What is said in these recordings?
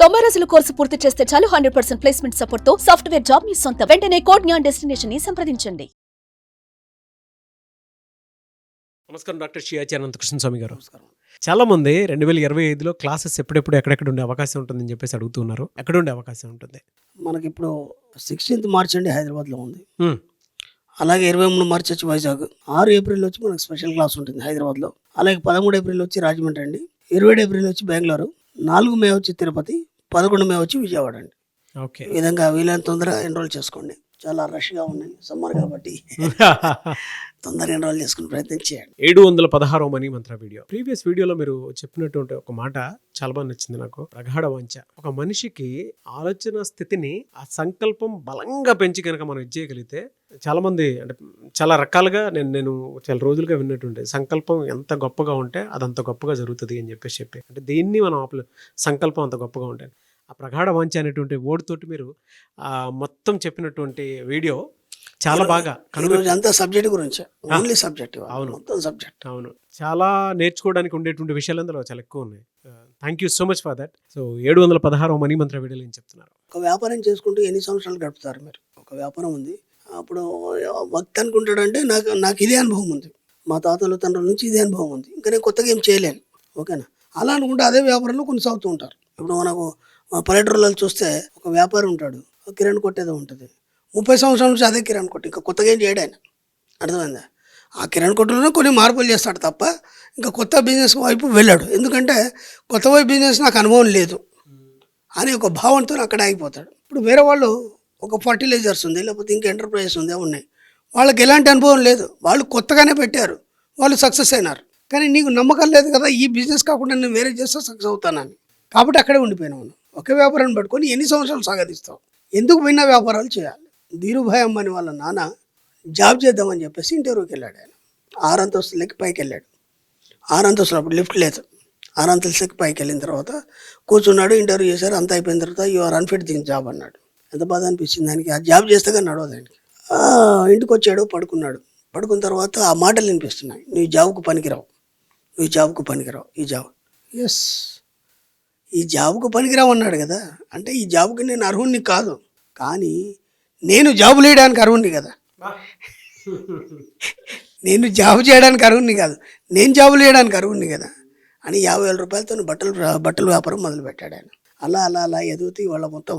90 రోజుల కోర్సు పూర్తి చేస్తే చాలు 100% ప్లేస్మెంట్ సపోర్ట్ తో సాఫ్ట్వేర్ జాబ్ మీ సొంతం. వెంటనే కోడ్ జ్ఞాన్ డెస్టినేషన్ ని సంప్రదించండి. నమస్కారం డాక్టర్ షియాచి అనంతకృష్ణ స్వామి గారు. నమస్కారం. చాలా మంది 2025లో క్లాసెస్ ఎప్పుడెప్పుడు ఎక్కడెక్కడ ఉండే అవకాశం ఉంటుందని చెప్పేసి అడుగుతున్నారు. ఎక్కడ ఉండే అవకాశం ఉంటుంది? మనకి ఇప్పుడు 16th మార్చ్ అండి హైదరాబాద్లో ఉంది. హ్మ్. అలాగే 23 మార్చ్ వచ్చి వైజాగ్, 6 ఏప్రిల్ వచ్చి మనకి స్పెషల్ క్లాస్ ఉంటుంది హైదరాబాద్లో. అలాగే 13 ఏప్రిల్ వచ్చి రాజమండ్రి అండి, 27 ఏప్రిల్ వచ్చి బెంగళూరు, 4 మే వచ్చి తిరుపతి, 11 మే వచ్చి విజయవాడ అండి. ఓకే. ఈ విధంగా వీలైన తొందరగా ఎన్రోల్ చేసుకోండి. చాలా రష్గా ఉన్నాయి సమ్మర్ కాబట్టి తొందరగా ఎన్రోల్ చేసుకునే ప్రయత్నం చేయండి. 716 మనీ మంత్ర వీడియో. ప్రీవియస్ వీడియోలో మీరు చెప్పినటువంటి ఒక మాట చాలా బాగా నచ్చింది నాకు. ప్రగాఢ వాంఛ. ఒక మనిషికి ఆలోచన స్థితిని, ఆ సంకల్పం బలంగా పెంచి కనుక మనం ఇచ్చేయగలిగితే, చాలా మంది అంటే చాలా రకాలుగా నేను చాలా రోజులుగా విన్నట్టుంటే, సంకల్పం ఎంత గొప్పగా ఉంటే అదంత గొప్పగా జరుగుతుంది అని చెప్పి అంటే దీన్ని మనం సంకల్పం అంత గొప్పగా ఉంటాయి. ఆ ప్రగాఢ వాంఛ అనేటువంటి ఓడితోటి మీరు మొత్తం చెప్పినటువంటి వీడియో చాలా బాగా అంతా సబ్జెక్ట్ గురించి, ఓన్లీ సబ్జెక్ట్. అవును, మొత్తం సబ్జెక్ట్. అవును, చాలా నేర్చుకోవడానికి ఉండేటువంటి విషయాలు అందులో చాలా ఎక్కువ ఉన్నాయి. Thank you so much for that. So 716 money మంత్ర వీడియోలు ఏం చెప్తున్నారు? ఒక వ్యాపారం చేసుకుంటూ ఎన్ని సంవత్సరాలు గడుపుతారు మీరు? ఒక వ్యాపారం ఉంది, అప్పుడు వ్యక్తి అనుకుంటాడంటే నాకు ఇదే అనుభవం ఉంది, మా తాతల తండ్రుల నుంచి ఇదే అనుభవం ఉంది, ఇంకా నేను కొత్తగా ఏం చేయలేను. ఓకేనా? అలా అనుకుంటే అదే వ్యాపారంలో కొనసాగుతూ ఉంటారు. ఇప్పుడు మనకు పల్లెటూరులలో చూస్తే ఒక వ్యాపారి ఉంటాడు, కిరాణా కొట్టేదో ఉంటుంది, 30 సంవత్సరాల నుంచి అదే కిరాణా కొట్టు, ఇంకా కొత్తగా ఏం చేయడు ఆయన. అర్థమైందా? ఆ కిరాణా కొట్టులోనే కొన్ని మార్పులు చేస్తాడు తప్ప ఇంకా కొత్త బిజినెస్ వైపు వెళ్ళాడు. ఎందుకంటే కొత్త వైపు బిజినెస్ నాకు అనుభవం లేదు అని ఒక భావంతో అక్కడ ఆగిపోతాడు. ఇప్పుడు వేరే వాళ్ళు ఒక ఫర్టిలైజర్స్ ఉంది, లేకపోతే ఇంకా ఎంటర్ప్రైజెస్ ఉంది, ఉన్నాయి, వాళ్ళకి ఎలాంటి అనుభవం లేదు, వాళ్ళు కొత్తగానే పెట్టారు, వాళ్ళు సక్సెస్ అయినారు. కానీ నీకు నమ్మకం లేదు కదా, ఈ బిజినెస్ కాకుండా నేను వేరే చేస్తే సక్సెస్ అవుతానని. కాబట్టి అక్కడే ఉండిపోయినావు. ఒకే వ్యాపారాన్ని పట్టుకొని ఎన్ని సంవత్సరాలు సాగదీస్తావు? ఎందుకు భిన్న వ్యాపారాలు చేయాలి? ధీరుభాయ్ అంబానీ వాళ్ళ నాన్న జాబ్ చేద్దామని చెప్పేసి ఇంటర్వ్యూకి వెళ్ళాడు. ఆయన 6 అంతస్తులకి పైకి వెళ్ళాడు. 6 అంతస్తులు అప్పుడు లిఫ్ట్ లేదు. 6 అంతస్తులకి పైకి వెళ్ళిన తర్వాత కూర్చున్నాడు, ఇంటర్వ్యూ చేశారు, అంతా అయిపోయిన తర్వాత యు ఆర్ అన్ఫిట్ దింగ్ జాబ్ అన్నాడు. ఎంత బాధ అనిపించింది దానికి. ఆ జాబ్ చేస్తే కానీ నడవదు ఆయనకి. ఇంటికి వచ్చాడు, పడుకున్నాడు. పడుకున్న తర్వాత ఆ మాటలు వినిపిస్తున్నాయి, నువ్వు జాబ్కు పనికిరావు, నువ్వు జాబ్కు పనికిరావు, ఈ జాబ్. ఎస్, ఈ జాబ్కు పనికిరావు అన్నాడు కదా, అంటే ఈ జాబ్కి నేను అర్హుణ్ణి కాదు, కానీ నేను జాబ్ లేయడానికి అర్హుణ్ణి కదా, నేను జాబ్ చేయడానికి అర్హుణ్ణి కాదు, నేను జాబ్ లేయడానికి అర్హుణ్ణి కదా అని 50,000 రూపాయలతో బట్టల వ్యాపారం మొదలుపెట్టాడు ఆయన. అలా అలా అలా ఎదుగుతూ వాళ్ళ మొత్తం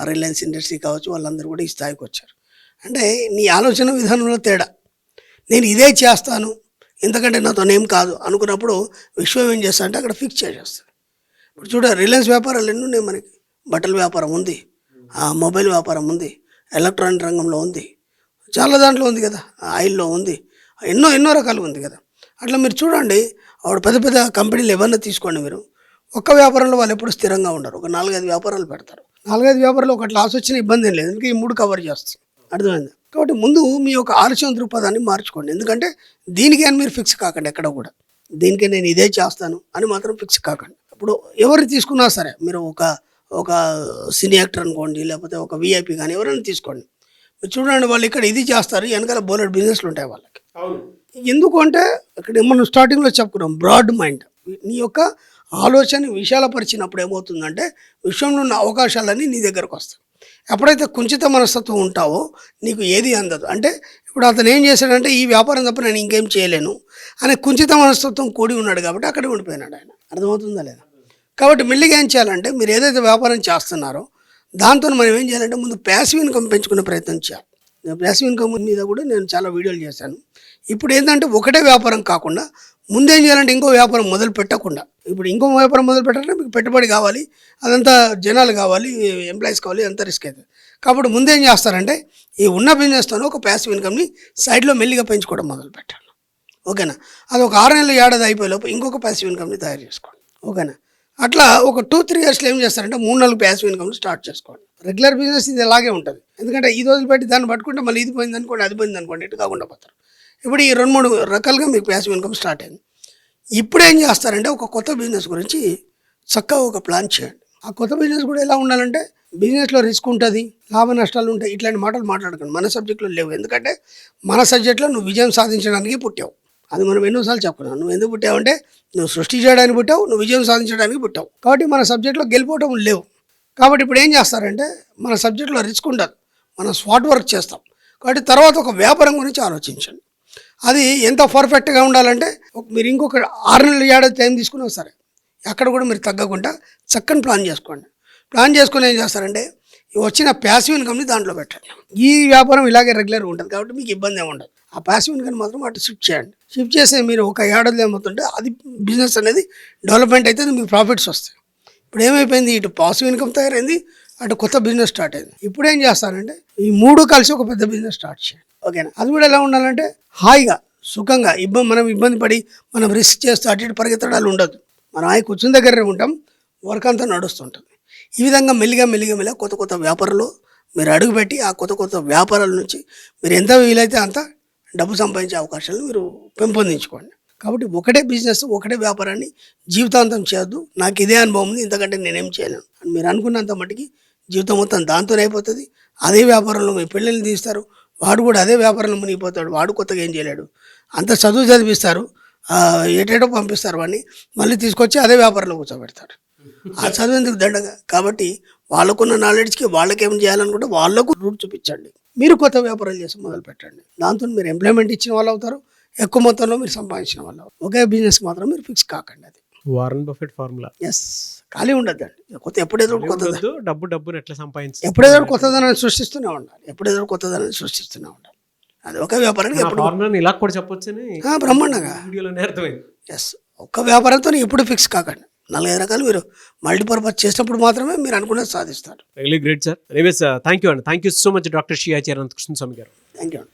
రిలయన్స్ ఇండస్ట్రీ కావచ్చు, వాళ్ళందరూ కూడా ఈ స్థాయికి వచ్చారు. అంటే నీ ఆలోచన విధానంలో తేడా. నేను ఇదే చేస్తాను, ఎందుకంటే నాతోనేం కాదు అనుకున్నప్పుడు విశ్వం ఏం చేస్తా అంటే అక్కడ ఫిక్స్ చేసేస్తాను. ఇప్పుడు చూడ, రిలయన్స్ వ్యాపారాలు ఎన్ని ఉన్నాయి మనకి. బట్టల వ్యాపారం ఉంది, మొబైల్ వ్యాపారం ఉంది, ఎలక్ట్రానిక్ రంగంలో ఉంది, చాలా దాంట్లో ఉంది కదా, ఆయిల్లో ఉంది, ఎన్నో రకాలు ఉంది కదా. అట్లా మీరు చూడండి, ఆవిడ పెద్ద పెద్ద కంపెనీలు ఏమన్నా తీసుకోండి మీరు, ఒక్క వ్యాపారంలో వాళ్ళు ఎప్పుడు స్థిరంగా ఉండరు, ఒక 4-5 వ్యాపారాలు పెడతారు. 4-5 వ్యాపారాలు ఒకటి లాస్ వచ్చిన ఇబ్బంది ఏం లేదు, ఎందుకంటే ఈ 3 కవర్ చేస్తుంది. అర్థమైంది? కాబట్టి ముందు మీ యొక్క ఆలోచన దృక్పథాన్ని మార్చుకోండి. ఎందుకంటే దీనికి అని మీరు ఫిక్స్ కాకండి, ఎక్కడ కూడా దీనికే నేను ఇదే చేస్తాను అని మాత్రం ఫిక్స్ కాకండి. ఇప్పుడు ఎవరు తీసుకున్నా సరే, మీరు ఒక సినీ యాక్టర్ అనుకోండి, లేకపోతే ఒక విఐపి కానీ ఎవరైనా తీసుకోండి, మీరు చూడండి, వాళ్ళు ఇక్కడ ఇది చేస్తారు, వెనకాల బోలెడ్ బిజినెస్లు ఉంటాయి వాళ్ళకి. ఎందుకు అంటే ఇక్కడ మనం స్టార్టింగ్లో చెప్పుకున్నాం, బ్రాడ్ మైండ్. నీ యొక్క ఆలోచన విశాలపరిచినప్పుడు ఏమవుతుందంటే విశ్వంలో ఉన్న అవకాశాలన్నీ నీ దగ్గరకు వస్తాయి. ఎప్పుడైతే కుంచిత మనస్తత్వం ఉంటావో నీకు ఏది అందదు. అంటే ఇప్పుడు అతను ఏం చేశాడంటే ఈ వ్యాపారం తప్ప నేను ఇంకేం చేయలేను అనే కుంచిత మనస్తత్వం కూడి ఉన్నాడు కాబట్టి అక్కడ ఉండిపోయినాడు ఆయన. అర్థమవుతుందా లేదా? కాబట్టి మెల్లిగా ఏం చేయాలంటే మీరు ఏదైతే వ్యాపారం చేస్తున్నారో దాంతో మనం ఏం చేయాలంటే ముందు ప్యాసివ్ ఇన్కమ్ పెంచుకునే ప్రయత్నం చేయాలి. ప్యాసివ్ ఇన్కమ్ మీద కూడా నేను చాలా వీడియోలు చేశాను. ఇప్పుడు ఏంటంటే ఒకటే వ్యాపారం కాకుండా ముందేం చేయాలంటే ఇంకో వ్యాపారం మొదలు పెట్టకుండా, ఇప్పుడు ఇంకో వ్యాపారం మొదలు పెట్టాలంటే మీకు పెట్టుబడి కావాలి, అదంతా జనాలు కావాలి, ఎంప్లాయీస్ కావాలి, అంతా రిస్క్ అవుతుంది. కాబట్టి ముందేం చేస్తారంటే ఈ ఉన్న బిజినెస్తోనే ఒక ప్యాసివ్ ఇన్కమ్ని సైడ్లో మెల్లిగా పెంచుకోవడం మొదలు పెట్టాలి. ఓకేనా? అది ఒక 6 నెలలు ఏడాది అయిపోయేలోపు ఇంకొక ప్యాసివ్ ఇన్కమ్ని తయారు చేసుకోండి. ఓకేనా? అట్లా ఒక 2-3 ఇయర్స్లో ఏం చేస్తారంటే 3-4 ప్యాసివ్ ఇన్కమ్ని స్టార్ట్ చేసుకోండి. రెగ్యులర్ బిజినెస్ ఇది అలాగే ఉంటుంది. ఎందుకంటే ఇది వదిలిపెట్టి దాన్ని పట్టుకుంటే మళ్ళీ ఇది పోయింది అనుకోండి, అది పోయింది అనుకోండి, ఇటు కాకుండా పోతారు. ఇప్పుడు ఈ 2-3 రకాలుగా మీకు ప్యాసివ్ ఇన్కమ్ స్టార్ట్ అయింది. ఇప్పుడు ఏం చేస్తారంటే ఒక కొత్త బిజినెస్ గురించి చక్కగా ఒక ప్లాన్ చేయండి. ఆ కొత్త బిజినెస్ కూడా ఎలా ఉండాలంటే బిజినెస్లో రిస్క్ ఉంటుంది, లాభ నష్టాలు ఉంటాయి, ఇట్లాంటి మాటలు మాట్లాడకండి. మన సబ్జెక్టులో లేవు. ఎందుకంటే మన సబ్జెక్టులో నువ్వు విజయం సాధించడానికి పుట్టావు. అది మనం ఎన్నోసార్లు చెప్పుకున్నాం. నువ్వు ఎందుకు పుట్టావు అంటే నువ్వు సృష్టి చేయడానికి పుట్టావు, నువ్వు విజయం సాధించడానికి పుట్టావు. కాబట్టి మన సబ్జెక్టులో గెలిపోవటం లేవు. కాబట్టి ఇప్పుడు ఏం చేస్తారంటే మన సబ్జెక్ట్లో రిస్క్ ఉండదు, మనం స్పాట్ వర్క్ చేస్తాం. కాబట్టి తర్వాత ఒక వ్యాపారం గురించి ఆలోచించండి. అది ఎంత పర్ఫెక్ట్గా ఉండాలంటే మీరు ఇంకొక 6 నెలలు ఏడాది టైం తీసుకున్నా సరే అక్కడ కూడా మీరు తగ్గకుండా చక్కని ప్లాన్ చేసుకోండి. ప్లాన్ చేసుకుని ఏం చేస్తారంటే ఈ వచ్చిన ప్యాసివ్ ఇన్కమ్ని దాంట్లో పెట్టండి. ఈ వ్యాపారం ఇలాగే రెగ్యులర్గా ఉంటుంది కాబట్టి మీకు ఇబ్బంది ఏమి ఉండదు. ఆ ప్యాసివ్ ఇన్కమ్ మాత్రం అటు షిఫ్ట్ చేయండి. షిఫ్ట్ చేస్తే మీరు ఒక ఏడాది ఏమవుతుంటే అది బిజినెస్ అనేది డెవలప్మెంట్ అయితే మీకు ప్రాఫిట్స్ వస్తాయి. ఇప్పుడు ఏమైపోయింది, ఇటు పాసివ్ ఇన్కమ్ తయారైంది, అటు కొత్త బిజినెస్ స్టార్ట్ అయింది. ఇప్పుడు ఏం చేస్తారంటే ఈ 3 కలిసి ఒక పెద్ద బిజినెస్ స్టార్ట్ చేయండి. ఓకేనా? అది కూడా ఎలా ఉండాలంటే హాయిగా సుఖంగా మనం ఇబ్బంది పడి మనం రిస్క్ చేస్తూ అటు ఇటు పరిగెత్తడాలు ఉండదు. మనం హాయి కూర్చుని దగ్గరే ఉంటాం, వర్క్ అంతా నడుస్తుంటుంది. ఈ విధంగా మెల్లిగా కొత్త వ్యాపారాలు మీరు అడుగుపెట్టి ఆ కొత్త వ్యాపారాల నుంచి మీరు ఎంత వీలైతే అంత డబ్బు సంపాదించే అవకాశాలు మీరు పెంపొందించుకోండి. కాబట్టి ఒకటే బిజినెస్ ఒకటే వ్యాపారాన్ని జీవితాంతం చేయొద్దు. నాకు ఇదే అనుభవం ఉంది, ఇంతకంటే నేనేం చేయలేను అని మీరు అనుకున్నంత మట్టుకి జీవితం మొత్తం దాంతోనే అయిపోతుంది. అదే వ్యాపారంలో మీ పిల్లల్ని తీస్తారు, వాడు కూడా అదే వ్యాపారంలో మునిగిపోతాడు, వాడు కొత్తగా ఏం చేయలేడు. అంత చదువు చదివిస్తారు, ఏటేటో పంపిస్తారు, వాడిని మళ్ళీ తీసుకొచ్చి అదే వ్యాపారంలో కూర్చోబెడతారు. ఆ చదువు ఎందుకు దండగా? కాబట్టి వాళ్ళకున్న నాలెడ్జ్కి వాళ్ళకేం చేయాలనుకుంటే వాళ్ళకు రూట్ చూపించండి. మీరు కొత్త వ్యాపారాలు చేసి మొదలు పెట్టండి. దాంతో మీరు ఎంప్లాయ్మెంట్ ఇచ్చిన వాళ్ళు అవుతారు, ఎక్కువ మొత్తంలో మీరు సంపాదించిన వాళ్ళు. ఒకే బిజినెస్ మాత్రం మీరు ఫిక్స్ కాకండి. అది వారన్ బఫెట్ ఫార్ములా. ఎస్, ఖాళీ ఉండద్దండి. ఎప్పుడేదో డబ్బుని ఎట్లా సంపాదించాలి, ఎప్పుడేదో కొత్తదనాన్ని సృష్టిస్తూనే ఉండాలి. అది ఒక వ్యాపారానికి ఇలా కూడా చెప్పొచ్చు బ్రహ్మాండంగా. ఎస్, ఒక్క వ్యాపారంతో ఎప్పుడు ఫిక్స్ కాకండి. 4-5 రకాలు మీరు మల్టీపర్పస్ చేసినప్పుడు మాత్రమే మీరు అనుకున్నది సాధిస్తారు. Really great sir. Anyways thank you అండి. Thank you so much doctor Shri Acharya Anantakrishna Swamy గారు. థ్యాంక్ యూ అండి.